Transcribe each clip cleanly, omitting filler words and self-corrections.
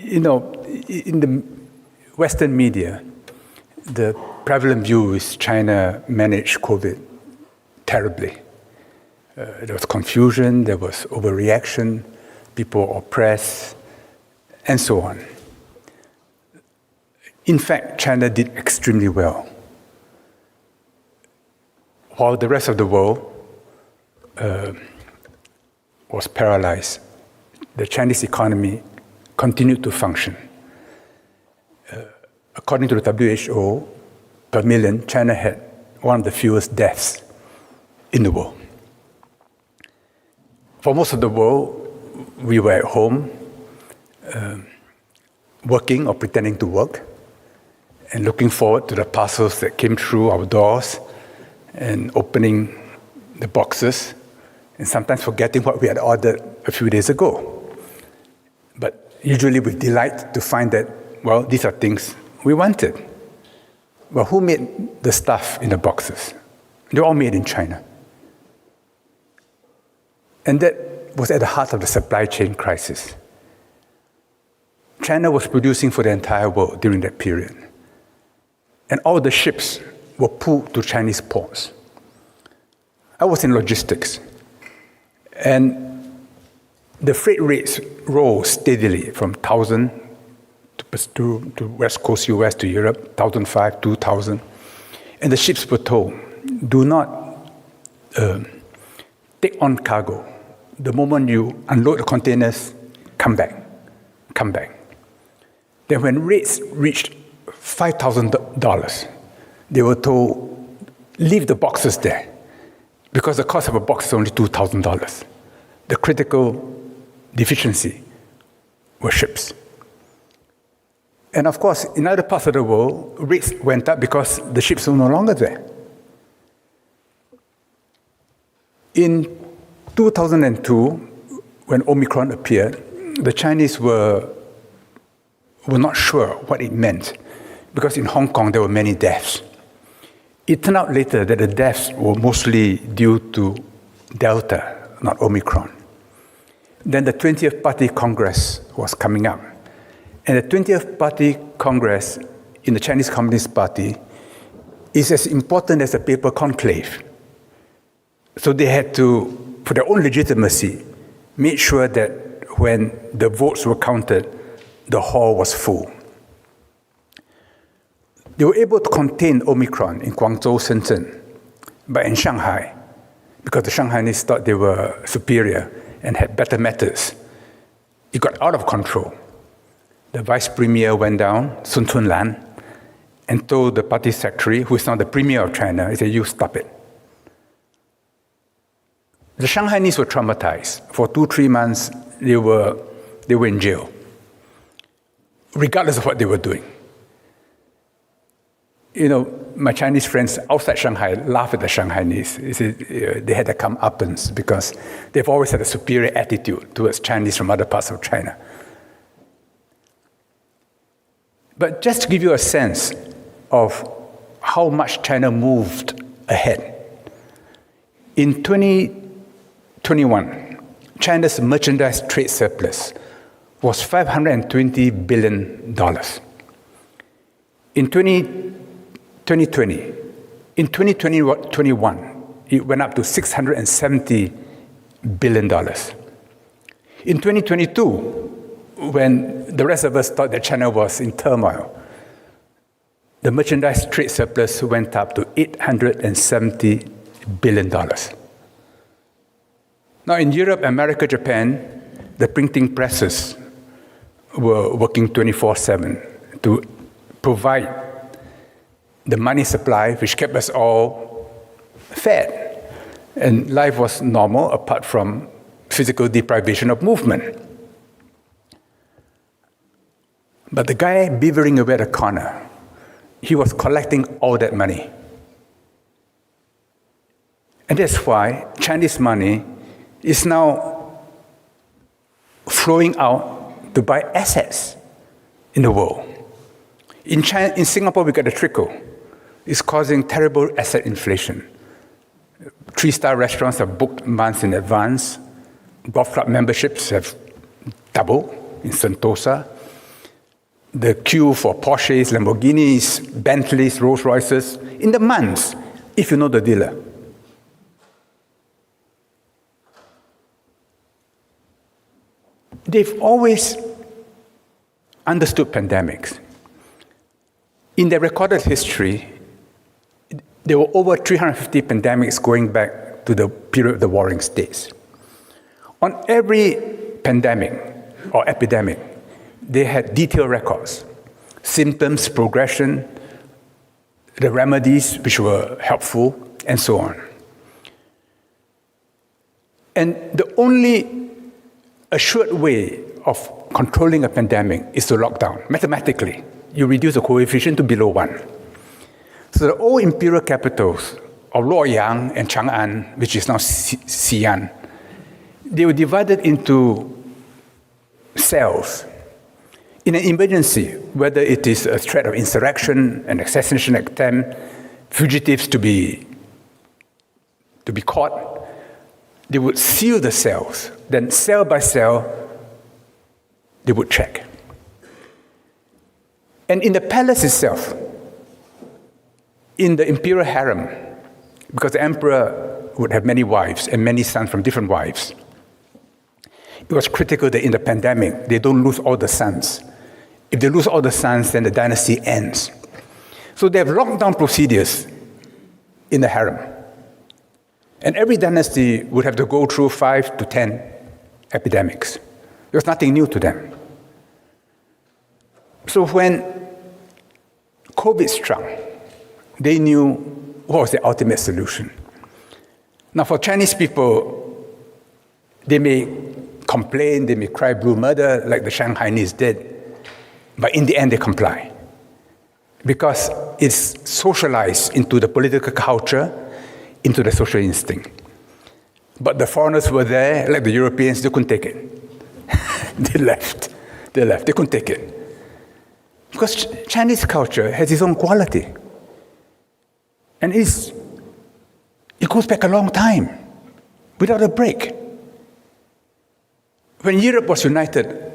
in the Western media, the prevalent view is China managed COVID terribly. There was confusion, there was overreaction, people were oppressed, and so on. In fact, China did extremely well. While the rest of the world was paralyzed, the Chinese economy continued to function. According to the WHO, per million, China had one of the fewest deaths in the world. For most of the world, we were at home, working or pretending to work, and looking forward to the parcels that came through our doors, and opening the boxes, and sometimes forgetting what we had ordered a few days ago. But usually with delight to find that, well, these are things we wanted. Well, who made the stuff in the boxes? They're all made in China. And that was at the heart of the supply chain crisis. China was producing for the entire world during that period. And all the ships were pulled to Chinese ports. I was in logistics. And the freight rates rose steadily from 1,000 to West Coast US to Europe, 1,500, 2,000. And the ships were told, do not take on cargo. The moment you unload the containers, come back. Then when rates reached $5,000, they were told, leave the boxes there, because the cost of a box is only $2,000. The critical deficiency were ships. And of course, in other parts of the world, rates went up because the ships were no longer there. In 2002, when Omicron appeared, the Chinese were not sure what it meant, because in Hong Kong there were many deaths. It turned out later that the deaths were mostly due to Delta, not Omicron. Then the 20th Party Congress was coming up. And the 20th Party Congress in the Chinese Communist Party is as important as a paper conclave. So they had to, for their own legitimacy, make sure that when the votes were counted, the hall was full. They were able to contain Omicron in Guangzhou, Shenzhen, but in Shanghai, because the Shanghainese thought they were superior and had better methods, it got out of control. The vice premier went down, Sun Chunlan, and told the party secretary, who is now the premier of China, he said, you stop it. The Shanghainese were traumatized. For 2-3 months, they were in jail, regardless of what they were doing. You know, my Chinese friends outside Shanghai laugh at the Shanghainese. They had their comeuppance because they've always had a superior attitude towards Chinese from other parts of China. But just to give you a sense of how much China moved ahead, in 2021, China's merchandise trade surplus was $520 billion. In 2021, it went up to $670 billion. In 2022, when the rest of us thought that China was in turmoil, the merchandise trade surplus went up to $870 billion. Now, in Europe, America, Japan, the printing presses were working 24/7 to provide the money supply, which kept us all fed. And life was normal, apart from physical deprivation of movement. But the guy beavering away at the corner, he was collecting all that money. And that's why Chinese money is now flowing out to buy assets in the world. In Singapore, we got a trickle. It's causing terrible asset inflation. 3-star restaurants are booked months in advance. Golf club memberships have doubled in Sentosa. the queue for Porsches, Lamborghinis, Bentleys, Rolls Royces in the months, if you know the dealer. They've always understood pandemics. In their recorded history, there were over 350 pandemics going back to the period of the Warring States. On every pandemic or epidemic, they had detailed records, symptoms, progression, the remedies which were helpful, and so on. And the only assured way of controlling a pandemic is to lock down. Mathematically, you reduce the coefficient to below 1. So the old imperial capitals of Luoyang and Chang'an, which is now Xi'an, they were divided into cells. In an emergency, whether it is a threat of insurrection, an assassination attempt, fugitives to be caught, they would seal the cells. Then cell by cell, they would check. And in the palace itself, in the imperial harem, because the emperor would have many wives and many sons from different wives, it was critical that in the pandemic, they don't lose all the sons. If they lose all the sons, then the dynasty ends. So they have lockdown procedures in the harem. And every dynasty would have to go through 5 to 10 epidemics. There was nothing new to them. So when COVID struck, they knew what was the ultimate solution. Now for Chinese people, they may complain, they may cry blue murder like the Shanghainese did, but in the end they comply because it's socialized into the political culture, into the social instinct. But the foreigners were there, like the Europeans, they couldn't take it. They left. They couldn't take it. Because Chinese culture has its own quality. And it goes back a long time, without a break. When Europe was united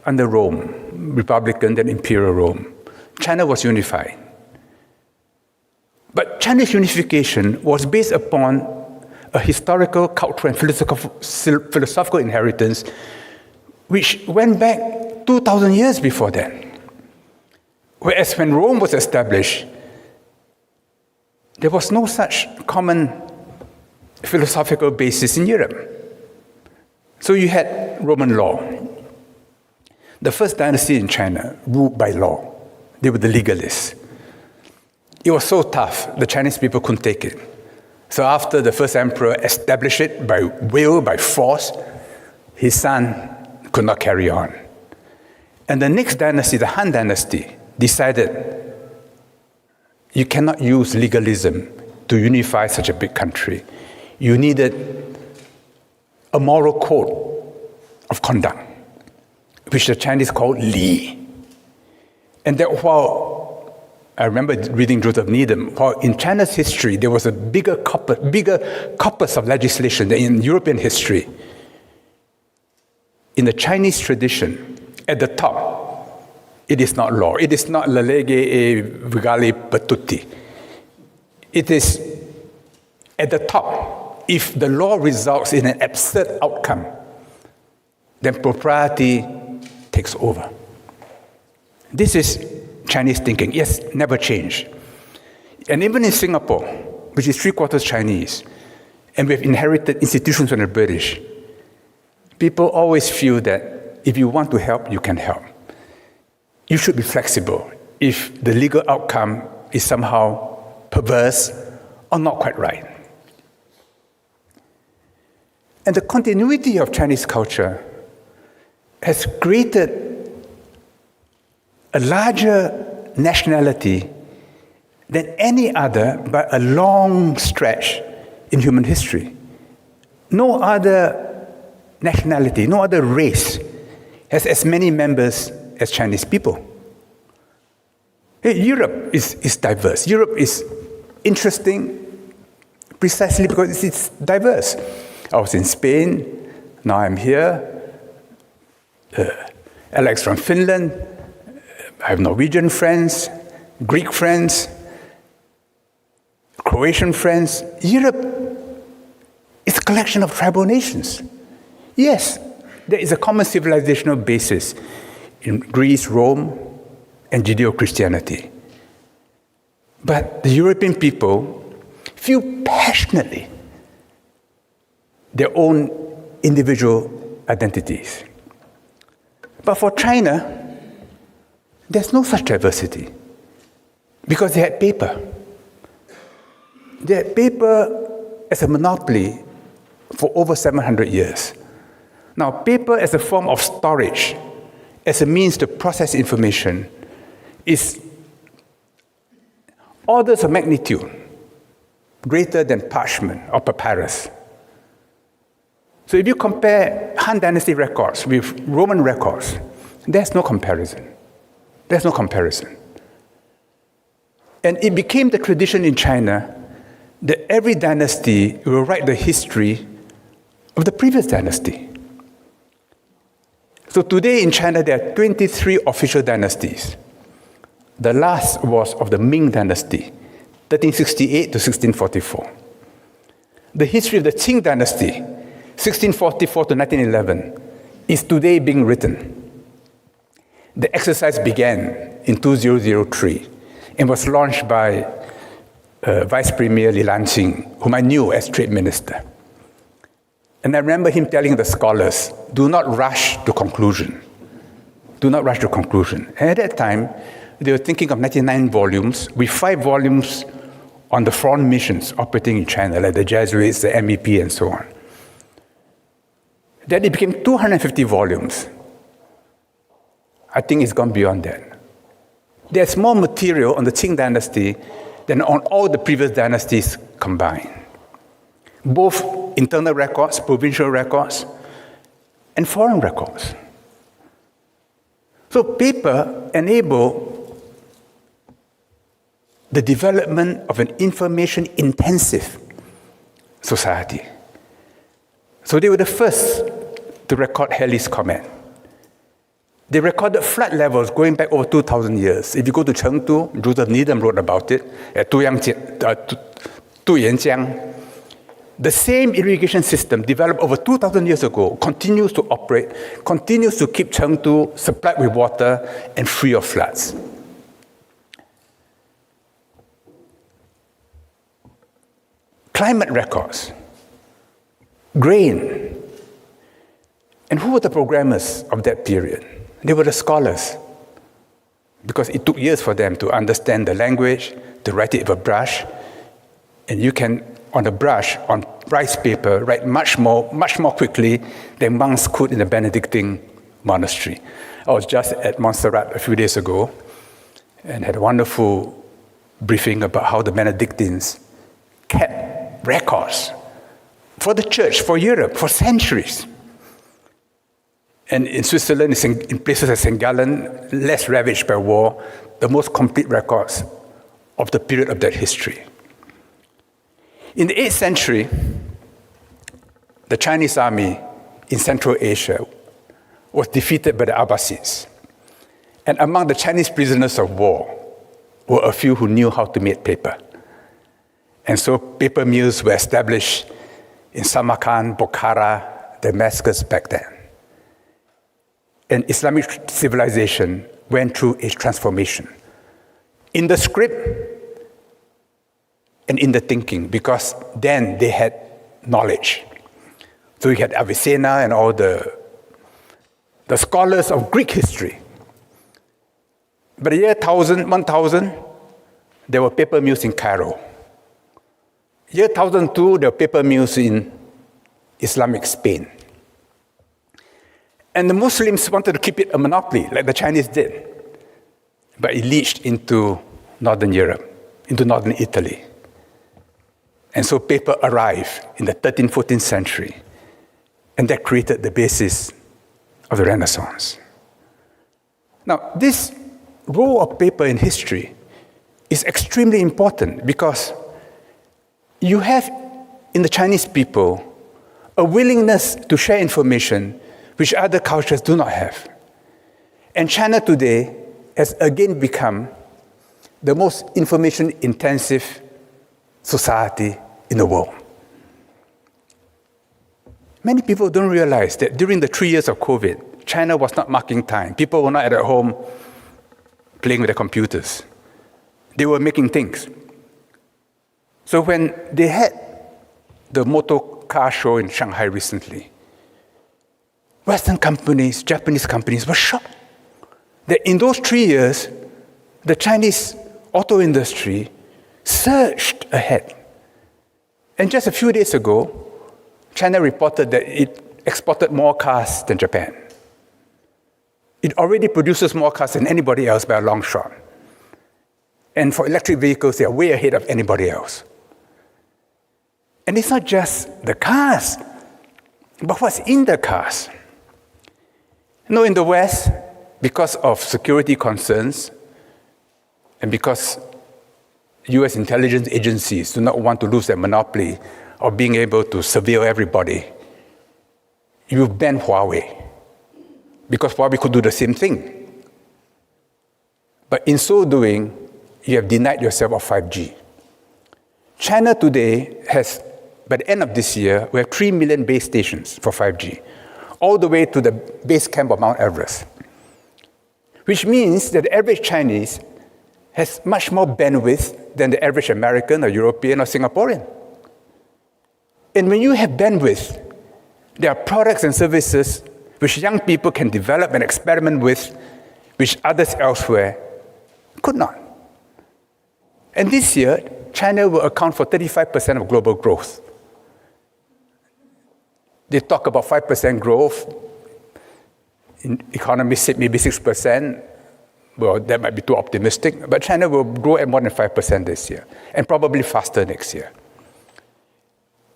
under Rome, Republican and Imperial Rome, China was unified. But Chinese unification was based upon a historical, cultural, and philosophical inheritance which went back 2,000 years before that. Whereas when Rome was established, there was no such common philosophical basis in Europe. So you had Roman law. The first dynasty in China ruled by law. They were the legalists. It was so tough, the Chinese people couldn't take it. So after the first emperor established it by will, by force, his son could not carry on. And the next dynasty, the Han dynasty, decided you cannot use legalism to unify such a big country. You needed a moral code of conduct, which the Chinese called Li. And that while I remember reading Joseph Needham, while in China's history there was a bigger corpus of legislation than in European history, in the Chinese tradition, at the top, it is not law. It is not la legge e vigale per tutti. It is at the top. If the law results in an absurd outcome, then propriety takes over. This is Chinese thinking. Yes, never change. And even in Singapore, which is 3/4 Chinese, and we've inherited institutions from the British, people always feel that if you want to help, you can help. You should be flexible if the legal outcome is somehow perverse or not quite right. And the continuity of Chinese culture has created a larger nationality than any other by a long stretch in human history. No other nationality, no other race has as many members as Chinese people. Europe is diverse. Europe is interesting precisely because it's diverse. I was in Spain, now I'm here. Alex from Finland, I have Norwegian friends, Greek friends, Croatian friends. Europe is a collection of tribal nations. Yes, there is a common civilizational basis in Greece, Rome, and Judeo-Christianity. But the European people feel passionately their own individual identities. But for China, there's no such diversity because they had paper. They had paper as a monopoly for over 700 years. Now, paper as a form of storage, as a means to process information, is orders of magnitude greater than parchment or papyrus. So if you compare Han Dynasty records with Roman records, there's no comparison. There's no comparison. And it became the tradition in China that every dynasty will write the history of the previous dynasty. So today in China, there are 23 official dynasties. The last was of the Ming Dynasty, 1368 to 1644. The history of the Qing Dynasty, 1644 to 1911, is today being written. The exercise began in 2003 and was launched by Vice Premier Li Lanqing, whom I knew as Trade Minister. And I remember him telling the scholars, do not rush to conclusion. Do not rush to conclusion. And at that time, they were thinking of 99 volumes, with 5 volumes on the foreign missions operating in China, like the Jesuits, the MEP, and so on. Then it became 250 volumes. I think it's gone beyond that. There's more material on the Qing dynasty than on all the previous dynasties combined. Both internal records, provincial records, and foreign records. So paper enabled the development of an information-intensive society. So they were the first to record Halley's Comet. They recorded flood levels going back over 2,000 years. If you go to Chengdu, Joseph Needham wrote about it, at Duyanjiang. The same irrigation system developed over 2,000 years ago continues to operate, continues to keep Chengdu supplied with water and free of floods. Climate records, grain. And who were the programmers of that period? They were the scholars, because it took years for them to understand the language, to write it with a brush. And you can, on a brush, on rice paper, write much more quickly than monks could in the Benedictine monastery. I was just at Montserrat a few days ago and had a wonderful briefing about how the Benedictines kept records for the church, for Europe, for centuries. And in Switzerland, in places like St. Gallen, less ravaged by war, the most complete records of the period of that history. In the 8th century, the Chinese army in Central Asia was defeated by the Abbasids. And among the Chinese prisoners of war were a few who knew how to make paper. And so paper mills were established in Samarkand, Bukhara, Damascus back then. And Islamic civilization went through its transformation in the script and in the thinking, because then they had knowledge. So you had Avicenna and all the scholars of Greek history. By the year 1000, there were paper mills in Cairo. Year 1002, there were paper mills in Islamic Spain. And the Muslims wanted to keep it a monopoly, like the Chinese did. But it leached into Northern Europe, into Northern Italy. And so paper arrived in the 13th, 14th century. And that created the basis of the Renaissance. Now, this role of paper in history is extremely important because you have in the Chinese people a willingness to share information which other cultures do not have. And China today has again become the most information-intensive society in the world. Many people don't realize that during the 3 years of COVID, China was not marking time. People were not at home playing with their computers. They were making things. So when they had the motor car show in Shanghai recently, Western companies, Japanese companies were shocked that in those 3 years, the Chinese auto industry surged ahead. And just a few days ago, China reported that it exported more cars than Japan. It already produces more cars than anybody else by a long shot. And for electric vehicles, they are way ahead of anybody else. And it's not just the cars, but what's in the cars. You know, in the West, because of security concerns and because US intelligence agencies do not want to lose their monopoly of being able to surveil everybody, you ban Huawei, because Huawei could do the same thing. But in so doing, you have denied yourself of 5G. China today has, by the end of this year, we have 3 million base stations for 5G, all the way to the base camp of Mount Everest, which means that the average Chinese has much more bandwidth than the average American or European or Singaporean. And when you have bandwidth, there are products and services which young people can develop and experiment with, which others elsewhere could not. And this year, China will account for 35% of global growth. They talk about 5% growth. Economists say maybe 6%. Well, that might be too optimistic, but China will grow at more than 5% this year, and probably faster next year.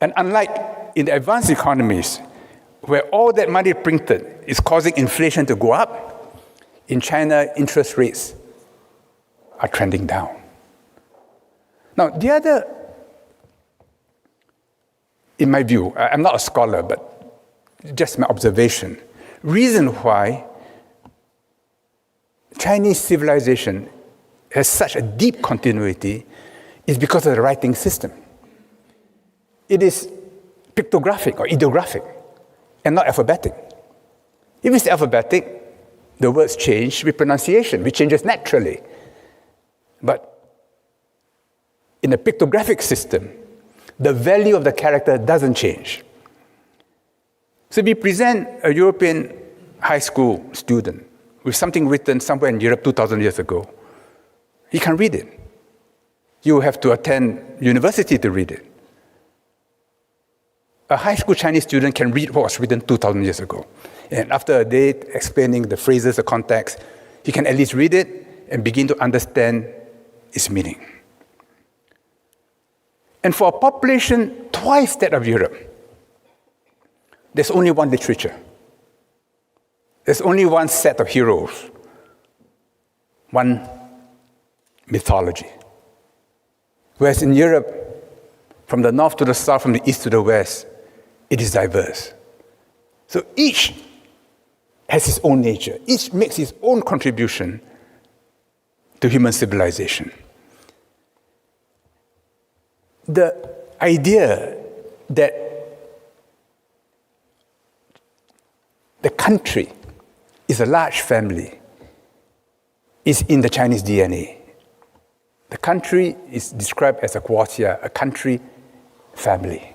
And unlike in the advanced economies, where all that money printed is causing inflation to go up, in China, interest rates are trending down. Now, the other, in my view, I'm not a scholar, but just my observation, reason why Chinese civilization has such a deep continuity is because of the writing system. It is pictographic or ideographic and not alphabetic. If it's alphabetic, the words change with pronunciation, which changes naturally. But in a pictographic system, the value of the character doesn't change. So if we present a European high school student with something written somewhere in Europe 2,000 years ago, he can read it. You have to attend university to read it. A high school Chinese student can read what was written 2,000 years ago. And after a day explaining the phrases, the context, he can at least read it and begin to understand its meaning. And for a population twice that of Europe, there's only one literature. There's only one set of heroes, one mythology. Whereas in Europe, from the north to the south, from the east to the west, it is diverse. So each has its own nature. Each makes its own contribution to human civilization. The idea that the country is a large family is in the Chinese DNA. The country is described as a quatia, a country family.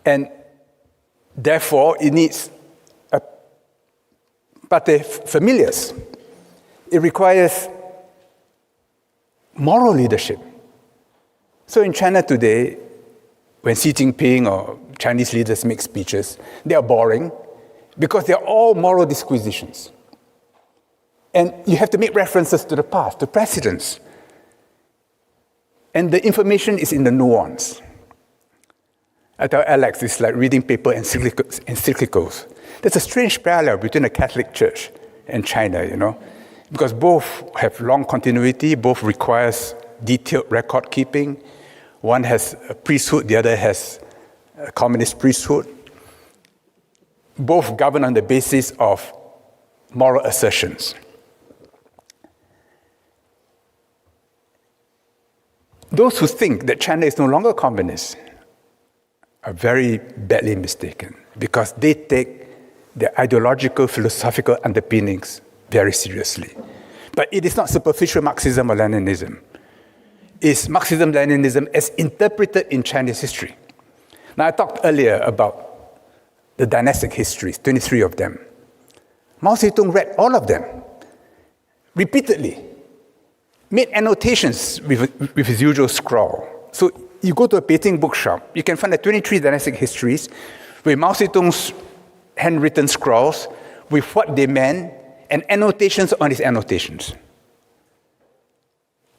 And therefore, it needs a pater familias. It requires moral leadership. So in China today, when Xi Jinping or Chinese leaders make speeches, they are boring because they're all moral disquisitions. And you have to make references to the past, to precedents. And the information is in the nuance. I tell Alex, it's like reading paper encyclicals. There's a strange parallel between the Catholic Church and China, you know, because both have long continuity, both requires detailed record keeping. One has a priesthood, the other has a communist priesthood. Both govern on the basis of moral assertions. those who think that China is no longer communist are very badly mistaken because they take their ideological, philosophical underpinnings very seriously. But it is not superficial Marxism or Leninism. It's Marxism-Leninism as interpreted in Chinese history. Now, I talked earlier about the dynastic histories, 23 of them. Mao Zedong read all of them repeatedly, made annotations with his usual scrawl. So you go to a Beijing bookshop, you can find the 23 dynastic histories with Mao Zedong's handwritten scrawls with what they meant and annotations on his annotations.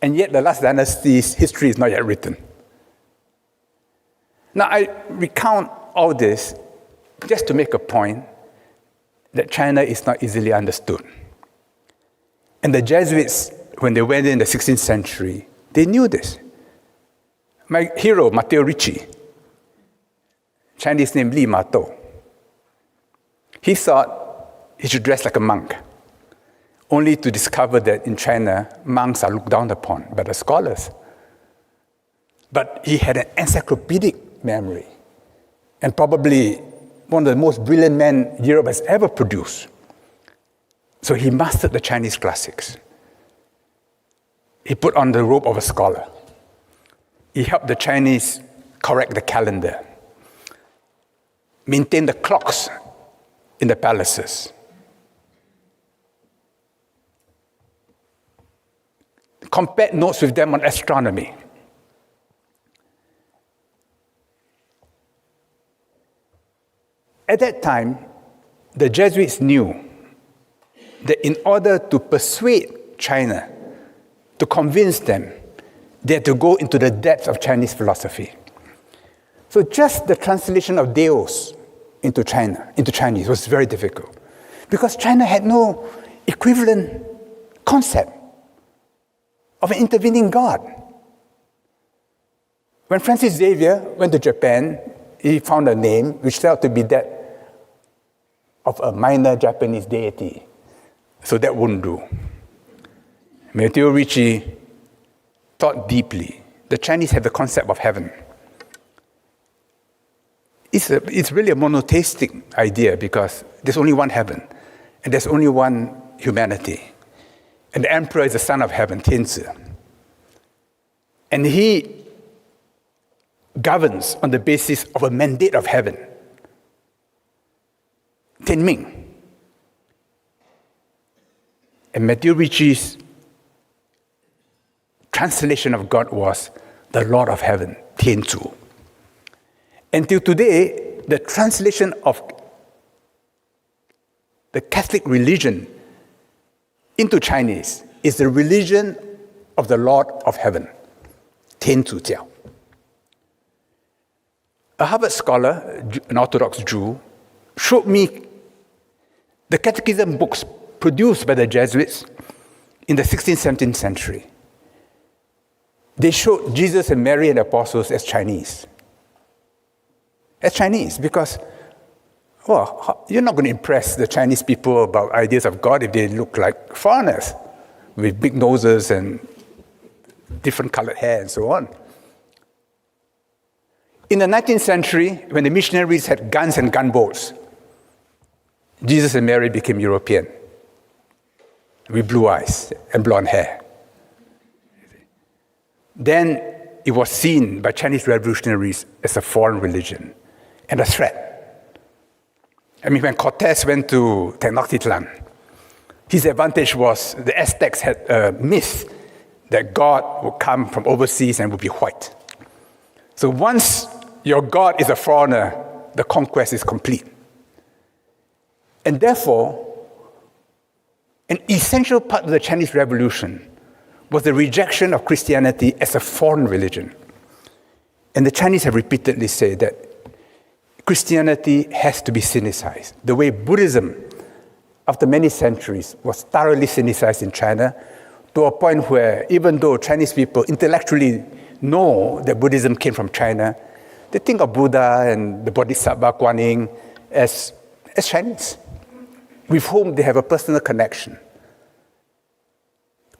And yet the last dynasty's history is not yet written. Now, I recount all this just to make a point that China is not easily understood. And the Jesuits, when they went in the 16th century, they knew this. My hero, Matteo Ricci, Chinese name Li Matou, he thought he should dress like a monk, only to discover that in China, monks are looked down upon by the scholars. But he had an encyclopedic memory, and probably one of the most brilliant men Europe has ever produced. So he mastered the Chinese classics. He put on the robe of a scholar. He helped the Chinese correct the calendar, maintain the clocks in the palaces, compared notes with them on astronomy. At that time, the Jesuits knew that in order to persuade China, to convince them, they had to go into the depths of Chinese philosophy. So just the translation of Deus into Chinese was very difficult, because China had no equivalent concept of an intervening God. When Francis Xavier went to Japan, he found a name which turned out to be that of a minor Japanese deity. So that wouldn't do. Matteo Ricci thought deeply. The Chinese have the concept of heaven. It's really a monotheistic idea because there's only one heaven and there's only one humanity. And the emperor is the son of heaven, Tianzi. And he governs on the basis of a mandate of heaven, Tianming. And Matteo Ricci's translation of God was the Lord of Heaven, Tianzu. Until today, the translation of the Catholic religion into Chinese is the religion of the Lord of Heaven, Tianzu Jiao. A Harvard scholar, an Orthodox Jew, showed me the catechism books produced by the Jesuits in the 16th, 17th century. They showed Jesus and Mary and the apostles as Chinese. As Chinese, because, well, you're not going to impress the Chinese people about ideas of God if they look like foreigners with big noses and different colored hair and so on. In the 19th century, when the missionaries had guns and gunboats, Jesus and Mary became European with blue eyes and blonde hair. Then it was seen by Chinese revolutionaries as a foreign religion and a threat. I mean, when Cortez went to Tenochtitlan, his advantage was the Aztecs had a myth that God would come from overseas and would be white. So once your God is a foreigner, the conquest is complete. And therefore, an essential part of the Chinese Revolution was the rejection of Christianity as a foreign religion. And the Chinese have repeatedly said that Christianity has to be Sinicized. The way Buddhism, after many centuries, was thoroughly Sinicized in China, to a point where even though Chinese people intellectually know that Buddhism came from China, they think of Buddha and the Bodhisattva Kuan Yin as Chinese, with whom they have a personal connection.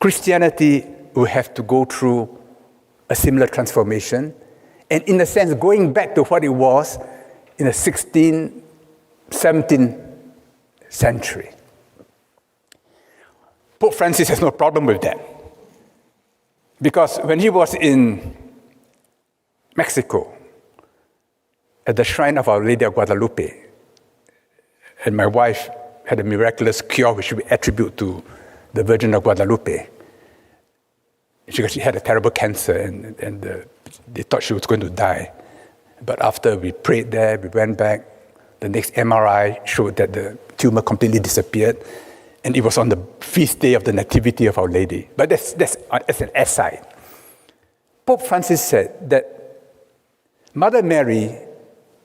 Christianity will have to go through a similar transformation, and in a sense going back to what it was in the 16th, 17th century. Pope Francis has no problem with that. Because when he was in Mexico, at the shrine of Our Lady of Guadalupe, and my wife had a miraculous cure which we attribute to the Virgin of Guadalupe. She had a terrible cancer, and they thought she was going to die. But after we prayed there, we went back, the next MRI showed that the tumor completely disappeared, and it was on the feast day of the Nativity of Our Lady. But that's an aside. Pope Francis said that Mother Mary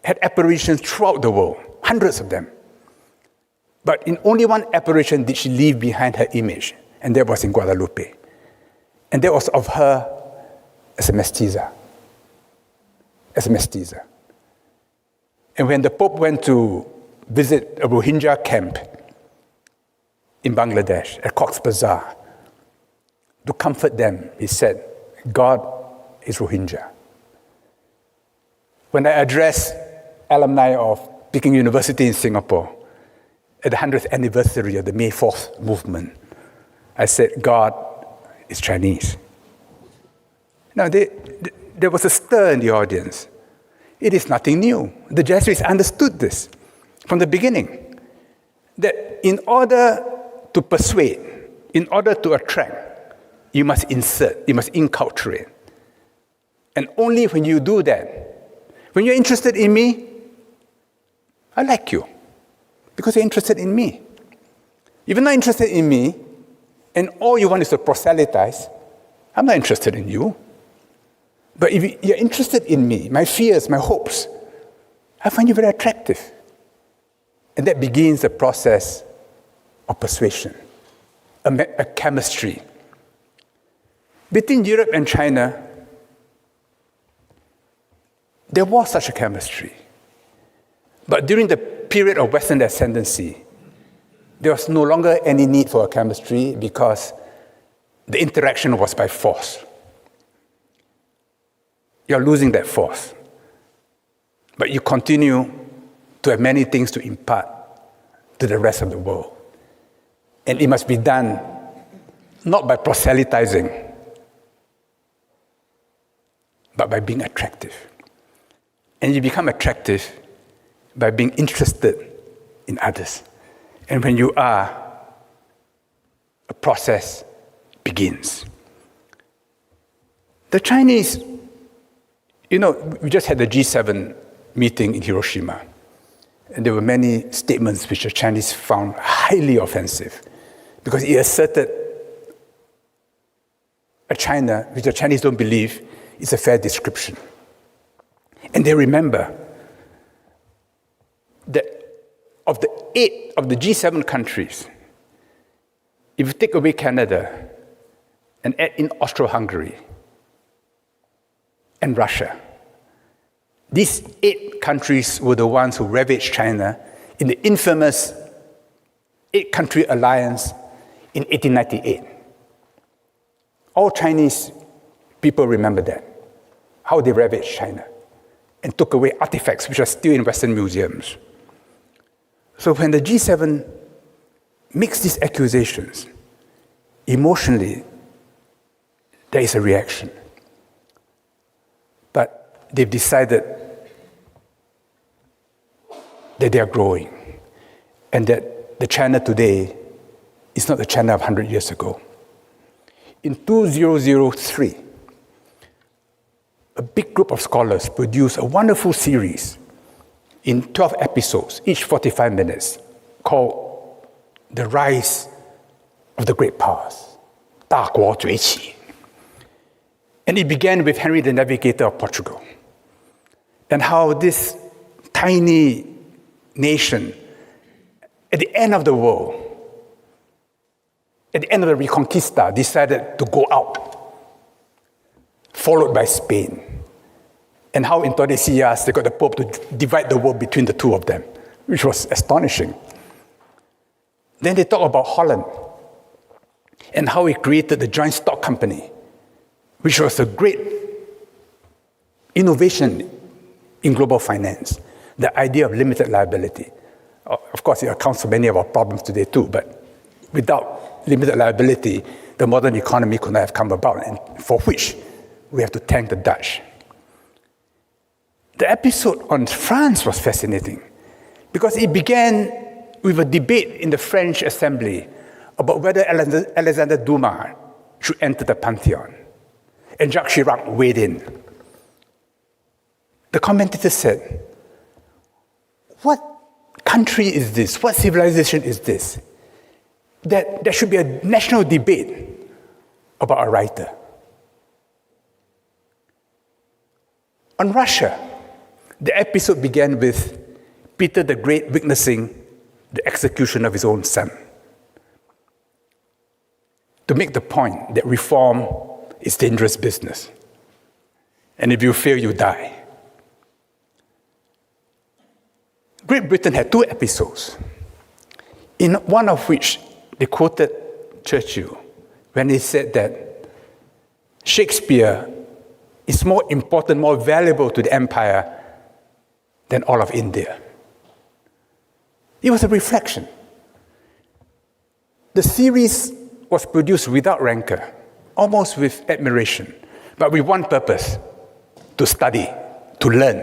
had apparitions throughout the world, hundreds of them. But in only one apparition did she leave behind her image, and that was in Guadalupe. And that was of her as a mestiza. And when the Pope went to visit a Rohingya camp in Bangladesh, at Cox's Bazar, to comfort them, he said, God is Rohingya. When I addressed alumni of Peking University in Singapore at the 100th anniversary of the May 4th movement, I said, God is Chinese. Now, there was a stir in the audience. It is nothing new. The Jesuits understood this from the beginning, that in order to persuade, in order to attract, you must insert, you must inculturate. And only when you do that, when you're interested in me, I like you, because you're interested in me. If you're not interested in me, and all you want is to proselytize, I'm not interested in you. But if you're interested in me, my fears, my hopes, I find you very attractive. And that begins the process of persuasion, a chemistry. Between Europe and China, there was such a chemistry. But during the period of Western ascendancy, there was no longer any need for a chemistry because the interaction was by force. You're losing that force. But you continue to have many things to impart to the rest of the world. And it must be done not by proselytizing, but by being attractive. And you become attractive by being interested in others. And when you are, a process begins. The Chinese, we just had the G7 meeting in Hiroshima. And there were many statements which the Chinese found highly offensive because it asserted a China which the Chinese don't believe is a fair description. And they remember that of the 8 of the G7 countries, if you take away Canada and add in Austro-Hungary and Russia, these 8 countries were the ones who ravaged China in the infamous 8-country alliance in 1898. All Chinese people remember that, how they ravaged China and took away artifacts which are still in Western museums. So when the G7 makes these accusations, emotionally, there is a reaction. But they've decided that they are growing and that the China today is not the China of 100 years ago. In 2003, a big group of scholars produced a wonderful series in 12 episodes, each 45 minutes, called The Rise of the Great Powers, 大国崛起. And it began with Henry the Navigator of Portugal, and how this tiny nation, at the end of the world, at the end of the Reconquista, decided to go out, followed by Spain. And how in Tordesillas they got the Pope to divide the world between the two of them, which was astonishing. Then they talk about Holland and how he created the joint stock company, which was a great innovation in global finance, the idea of limited liability. Of course, it accounts for many of our problems today too, but without limited liability, the modern economy could not have come about, and for which we have to thank the Dutch. The episode on France was fascinating because it began with a debate in the French Assembly about whether Alexander Dumas should enter the Pantheon. And Jacques Chirac weighed in. The commentator said, what country is this? What civilization is this? That there should be a national debate about a writer. On Russia, the episode began with Peter the Great witnessing the execution of his own son, to make the point that reform is dangerous business. And if you fail, you die. Great Britain had two episodes, in one of which they quoted Churchill when he said that Shakespeare is more important, more valuable to the empire than all of India. It was a reflection. The series was produced without rancor, almost with admiration, but with one purpose: to study, to learn,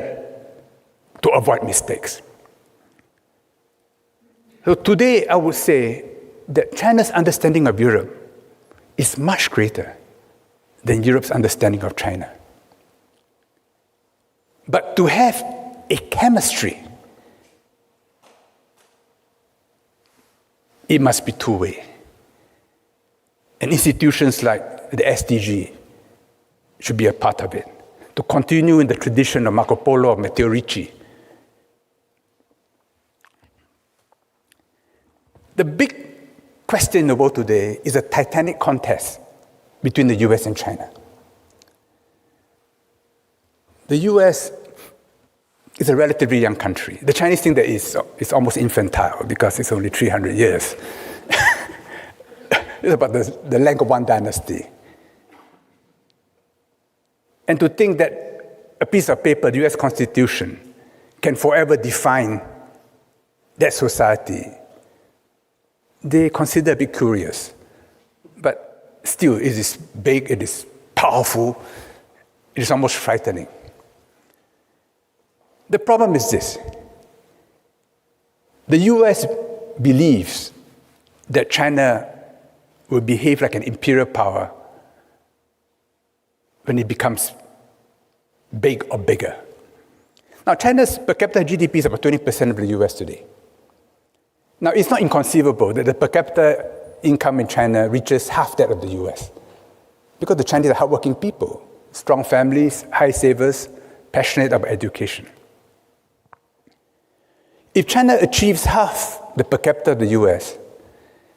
to avoid mistakes. So today, I would say that China's understanding of Europe is much greater than Europe's understanding of China. But to have a chemistry, it must be two-way. And institutions like the SDG should be a part of it, to continue in the tradition of Marco Polo, of Matteo Ricci. The big question in the world today is a titanic contest between the US and China. The US is a relatively young country. The Chinese think that it's almost infantile because it's only 300 years. It's about the length of one dynasty. And to think that a piece of paper, the US Constitution, can forever define that society, they consider a bit curious. But still, it is big, it is powerful, it is almost frightening. The problem is this. The US believes that China will behave like an imperial power when it becomes big or bigger. Now, China's per capita GDP is about 20% of the US today. Now, it's not inconceivable that the per capita income in China reaches half that of the US, because the Chinese are hardworking people, strong families, high savers, passionate about education. If China achieves half the per capita of the US,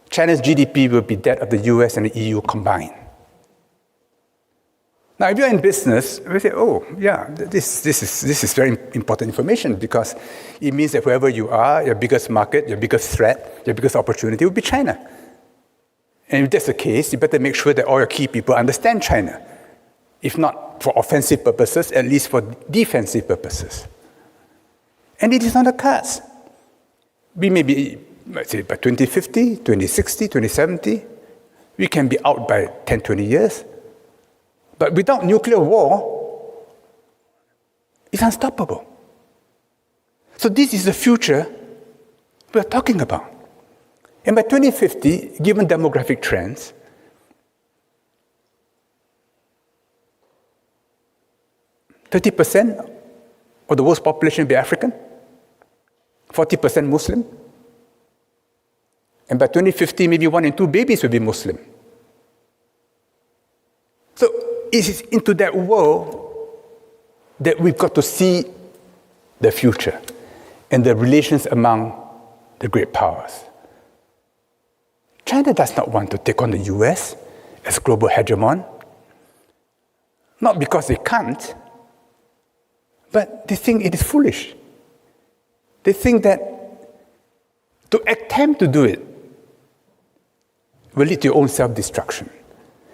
China's GDP will be that of the US and the EU combined. Now, if you're in business, we say, oh, yeah, this is very important information, because it means that wherever you are, your biggest market, your biggest threat, your biggest opportunity will be China. And if that's the case, you better make sure that all your key people understand China. If not for offensive purposes, at least for defensive purposes. And it is on the cards. We may be, let's say, by 2050, 2060, 2070, we can be out by 10, 20 years. But without nuclear war, it's unstoppable. So this is the future we're talking about. And by 2050, given demographic trends, %30% of the world's population will be African, 40% Muslim, and by 2050, maybe 1 in 2 babies will be Muslim. So it is into that world that we've got to see the future and the relations among the great powers. China does not want to take on the US as global hegemon, not because they can't, but they think it is foolish. They think that to attempt to do it will lead to your own self-destruction.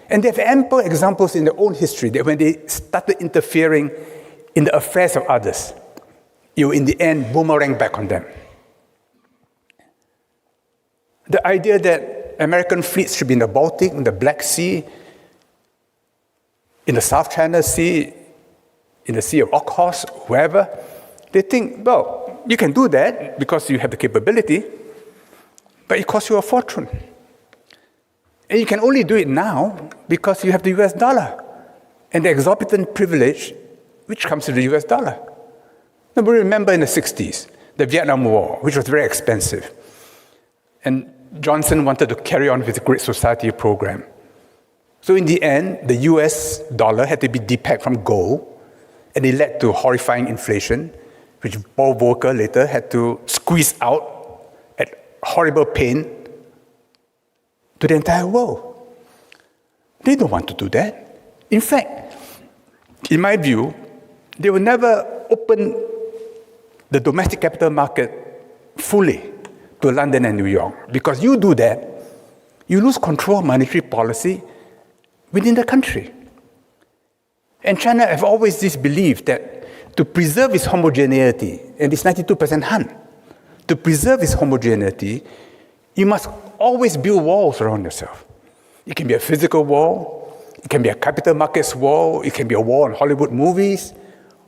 And they have ample examples in their own history that when they started interfering in the affairs of others, it will in the end boomerang back on them. The idea that American fleets should be in the Baltic, in the Black Sea, in the South China Sea, in the Sea of Okhotsk, wherever, they think, well, you can do that because you have the capability, but it costs you a fortune. And you can only do it now because you have the US dollar and the exorbitant privilege which comes to the US dollar. Now, we remember in the 60s, the Vietnam War, which was very expensive. And Johnson wanted to carry on with the Great Society program. So in the end, the US dollar had to be depegged from gold, and it led to horrifying inflation, which Paul Volcker later had to squeeze out at horrible pain to the entire world. They don't want to do that. In fact, in my view, they will never open the domestic capital market fully to London and New York. Because you do that, you lose control of monetary policy within the country. And China have always this belief that to preserve its homogeneity, and it's 92% Han, to preserve its homogeneity, you must always build walls around yourself. It can be a physical wall, it can be a capital markets wall, it can be a wall on Hollywood movies,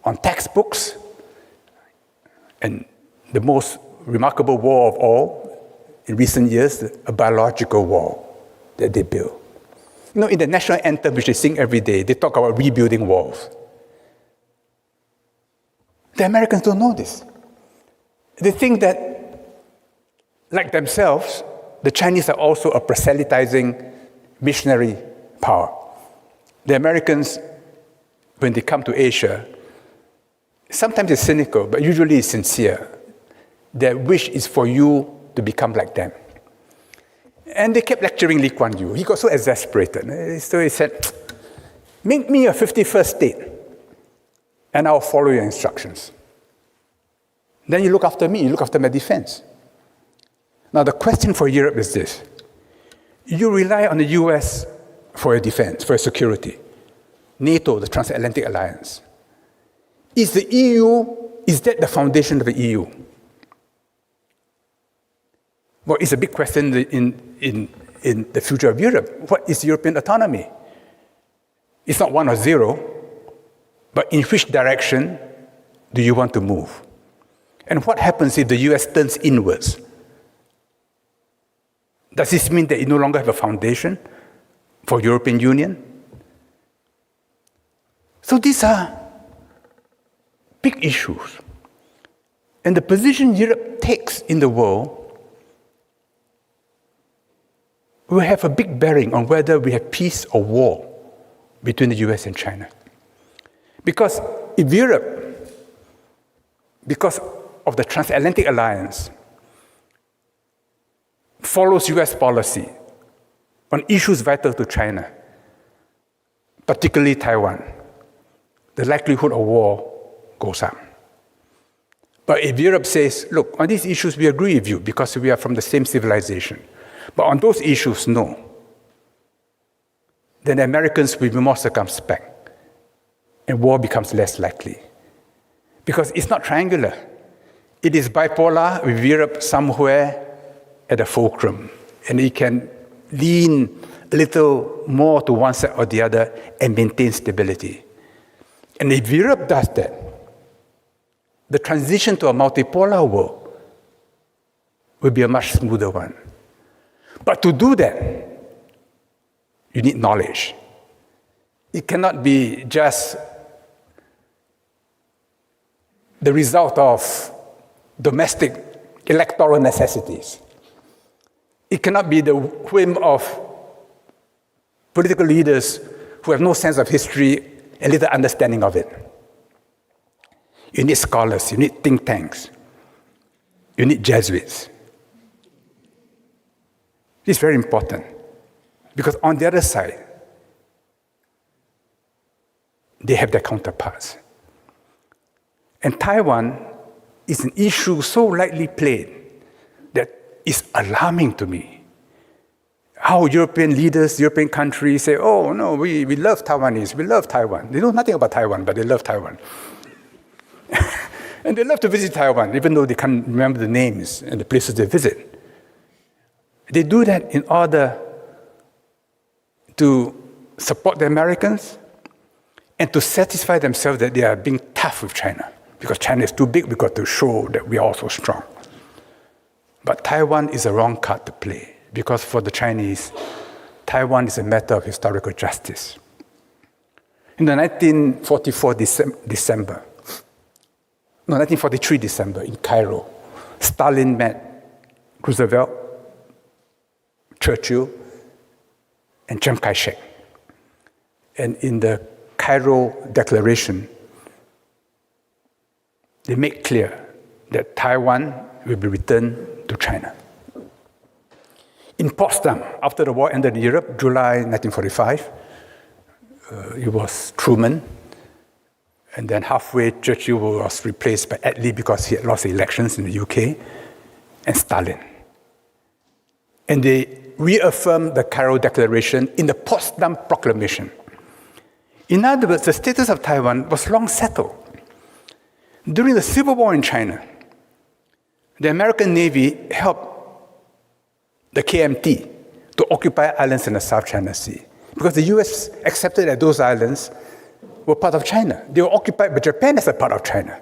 on textbooks, and the most remarkable wall of all, in recent years, a biological wall that they built. You know, in the national anthem, which they sing every day, they talk about rebuilding walls. The Americans don't know this. They think that, like themselves, the Chinese are also a proselytizing missionary power. The Americans, when they come to Asia, sometimes it's cynical, but usually it's sincere. Their wish is for you to become like them. And they kept lecturing Lee Kuan Yew. He got so exasperated. So he said, make me a 51st state, and I'll follow your instructions. Then you look after me, you look after my defense. Now the question for Europe is this. You rely on the US for your defense, for your security. NATO, the Transatlantic Alliance. Is the EU, is that the foundation of the EU? Well, it's a big question in the future of Europe. What is European autonomy? It's not 1 or 0, but in which direction do you want to move? And what happens if the US turns inwards? Does this mean that you no longer have a foundation for European Union? So these are big issues. And the position Europe takes in the world will have a big bearing on whether we have peace or war between the US and China. Because if Europe, because of the Transatlantic Alliance, follows US policy on issues vital to China, particularly Taiwan, the likelihood of war goes up. But if Europe says, look, on these issues we agree with you because we are from the same civilization, but on those issues, no, then the Americans will be more circumspect and war becomes less likely. Because it's not triangular. It is bipolar with Europe somewhere at the fulcrum. And it can lean a little more to one side or the other and maintain stability. And if Europe does that, the transition to a multipolar world will be a much smoother one. But to do that, you need knowledge. It cannot be just the result of domestic electoral necessities. It cannot be the whim of political leaders who have no sense of history and little understanding of it. You need scholars, you need think tanks, you need Jesuits. This is very important because on the other side, they have their counterparts. And Taiwan is an issue so lightly played that is alarming to me. How European leaders, European countries say, oh no, we love Taiwanese, we love Taiwan. They know nothing about Taiwan, but they love Taiwan. And they love to visit Taiwan, even though they can't remember the names and the places they visit. They do that in order to support the Americans and to satisfy themselves that they are being tough with China. Because China is too big, we've got to show that we are also strong. But Taiwan is the wrong card to play, because for the Chinese, Taiwan is a matter of historical justice. In the 1943 December, in Cairo, Stalin met Roosevelt, Churchill, and Chiang Kai-shek. And in the Cairo Declaration, they make clear that Taiwan will be returned to China. In Potsdam, after the war ended in Europe, July 1945, it was Truman, and then halfway Churchill was replaced by Attlee because he had lost the elections in the UK, and Stalin. And they reaffirmed the Cairo Declaration in the Potsdam Proclamation. In other words, the status of Taiwan was long settled. During the Civil War in China, the American Navy helped the KMT to occupy islands in the South China Sea, because the US accepted that those islands were part of China. They were occupied by Japan as a part of China.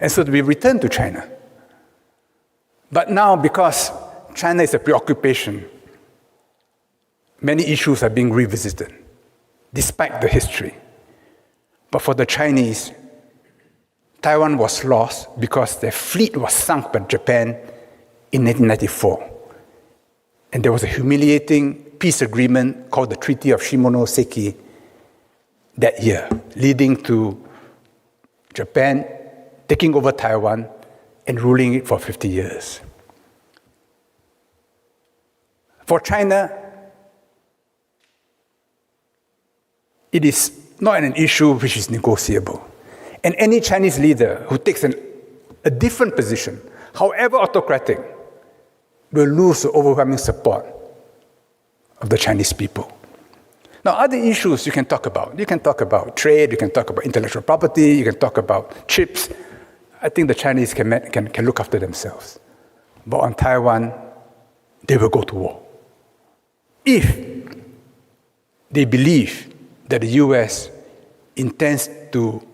And so we returned to China. But now, because China is a preoccupation, many issues are being revisited, despite the history. But for the Chinese, Taiwan was lost because their fleet was sunk by Japan in 1994. And there was a humiliating peace agreement called the Treaty of Shimonoseki that year, leading to Japan taking over Taiwan and ruling it for 50 years. For China, it is not an issue which is negotiable. And any Chinese leader who takes a different position, however autocratic, will lose the overwhelming support of the Chinese people. Now, other issues you can talk about. You can talk about trade, you can talk about intellectual property, you can talk about chips. I think the Chinese can look after themselves. But on Taiwan, they will go to war. If they believe that the US intends to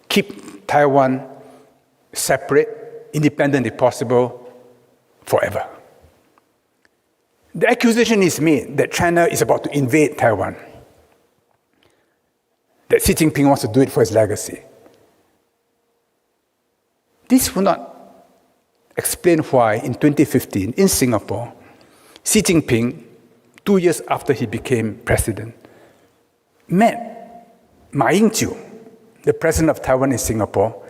keep Taiwan separate, independent if possible, forever. The accusation is made that China is about to invade Taiwan, that Xi Jinping wants to do it for his legacy. This will not explain why in 2015 in Singapore, Xi Jinping, 2 years after he became president, met Ma Ying-jeou, the president of Taiwan in Singapore,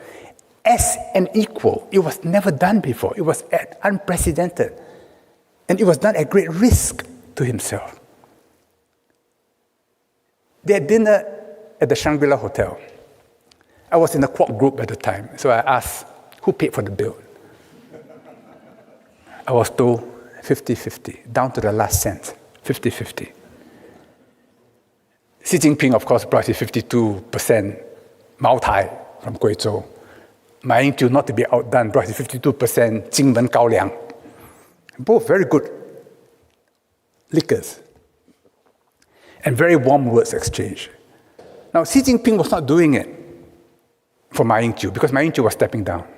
as an equal. It was never done before. It was unprecedented. And it was done at great risk to himself. They had dinner at the Shangri-La Hotel. I was in the Quark group at the time, so I asked, who paid for the bill? I was told 50-50, down to the last cent, 50-50. Xi Jinping, of course, brought his 52% Mao Tai from Guizhou. Ma Ying-jeou, not to be outdone, brought his 52% Jingmen Gaoliang. Both very good liquors and very warm words exchanged. Now, Xi Jinping was not doing it for Ma Ying-jeou because Ma Ying-jeou was stepping down.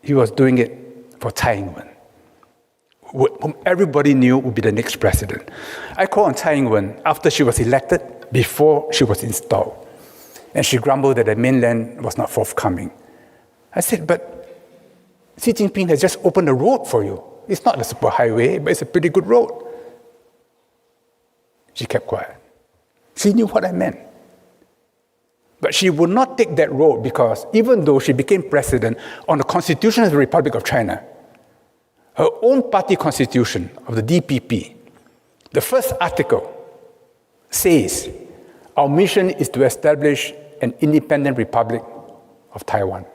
He was doing it for Tsai Ing-wen, whom everybody knew would be the next president. I called on Tsai Ing-wen after she was elected, before she was installed. And she grumbled that the mainland was not forthcoming. I said, but Xi Jinping has just opened a road for you. It's not a superhighway, but it's a pretty good road. She kept quiet. She knew what I meant. But she would not take that road because even though she became president on the Constitution of the Republic of China, her own party constitution of the DPP, the first article says, our mission is to establish an independent republic of Taiwan.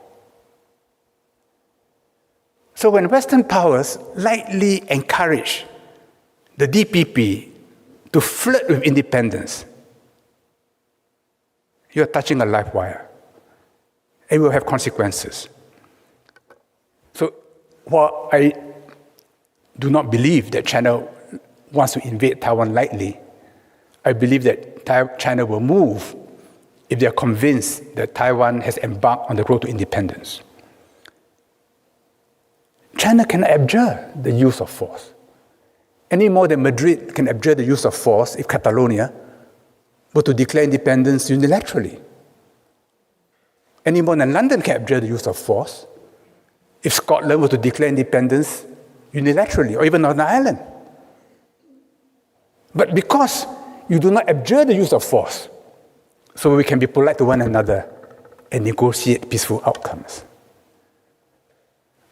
So when Western powers lightly encourage the DPP to flirt with independence, you're touching a live wire. and will have consequences. So while I do not believe that China wants to invade Taiwan lightly, I believe that China will move if they are convinced that Taiwan has embarked on the road to independence. China cannot abjure the use of force, any more than Madrid can abjure the use of force if Catalonia were to declare independence unilaterally. Any more than London can abjure the use of force if Scotland were to declare independence unilaterally, or even Northern Ireland. But because you do not abjure the use of force, so we can be polite to one another and negotiate peaceful outcomes.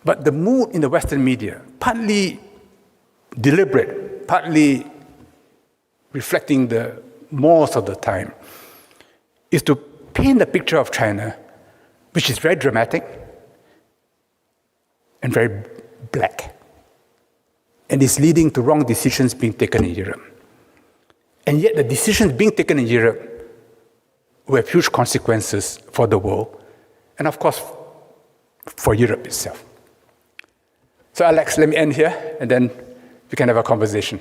But the mood in the Western media, partly deliberate, partly reflecting the mores of the time, is to paint a picture of China which is very dramatic and very black, and is leading to wrong decisions being taken in Europe. And yet the decisions being taken in Europe will have huge consequences for the world, and of course, for Europe itself. So Alex, let me end here, and then we can have a conversation.